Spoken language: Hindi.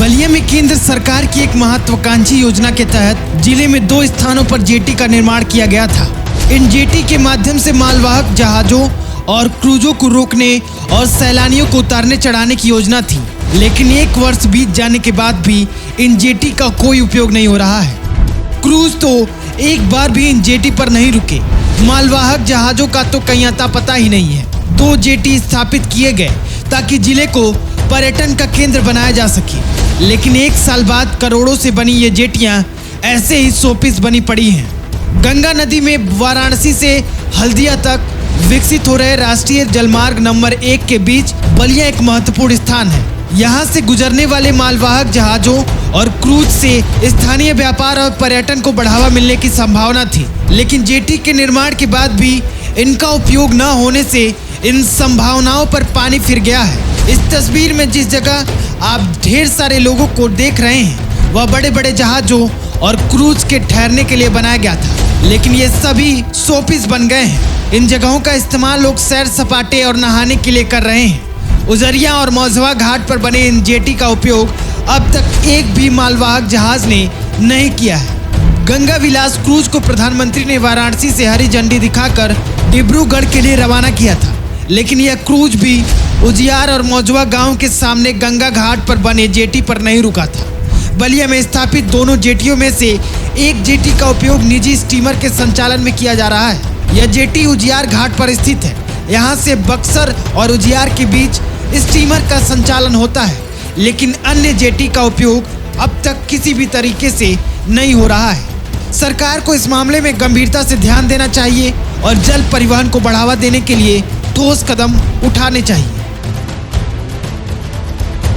बलिया में केंद्र सरकार की एक महत्वाकांक्षी योजना के तहत जिले में 2 स्थानों पर जेटी का निर्माण किया गया था। इन जेटी के माध्यम से मालवाहक जहाजों और क्रूजों को रोकने और सैलानियों को उतारने चढ़ाने की योजना थी, लेकिन 1 वर्ष बीत जाने के बाद भी इन जेटी का कोई उपयोग नहीं हो रहा है। क्रूज तो एक बार भी इन जेटी पर नहीं रुके। मालवाहक जहाजों का तो कहीं अता पता ही नहीं है। 2 जेटी स्थापित किए गए ताकि जिले को पर्यटन का केंद्र बनाया जा सके, लेकिन 1 साल बाद करोड़ों से बनी ये जेटियां ऐसे ही शोपीस बनी पड़ी हैं। गंगा नदी में वाराणसी से हल्दिया तक विकसित हो रहे राष्ट्रीय जलमार्ग नंबर 1 के बीच बलिया एक महत्वपूर्ण स्थान है। यहाँ से गुजरने वाले मालवाहक जहाजों और क्रूज से स्थानीय व्यापार और पर्यटन को बढ़ावा मिलने की संभावना थी, लेकिन जेटी के निर्माण के बाद भी इनका उपयोग न होने से इन संभावनाओं पर पानी फिर गया है। इस तस्वीर में जिस जगह आप ढेर सारे लोगों को देख रहे हैं, वह बड़े बड़े जहाजों और क्रूज के ठहरने के लिए बनाया गया था, लेकिन ये सभी शोपीस बन गए हैं। इन जगहों का इस्तेमाल लोग सैर सपाटे और नहाने के लिए कर रहे हैं। उजरिया और मौजवा घाट पर बने इन जेटी का उपयोग अब तक एक भी मालवाहक जहाज ने नहीं किया है। गंगा विलास क्रूज को प्रधानमंत्री ने वाराणसी से हरी झंडी दिखाकर डिब्रूगढ़ के लिए रवाना किया था, लेकिन यह क्रूज भी उजियार और मौजवा गांव के सामने गंगा घाट पर बने जेटी पर नहीं रुका था। बलिया में स्थापित दोनों जेटियों में से एक जेटी का उपयोग निजी स्टीमर के संचालन में किया जा रहा है। यह जेटी उजियार घाट पर स्थित है। यहाँ से बक्सर और उजियार के बीच स्टीमर का संचालन होता है, लेकिन अन्य जेटी का उपयोग अब तक किसी भी तरीके से नहीं हो रहा है। सरकार को इस मामले में गंभीरता से ध्यान देना चाहिए और जल परिवहन को बढ़ावा देने के लिए ठोस कदम उठाने चाहिए।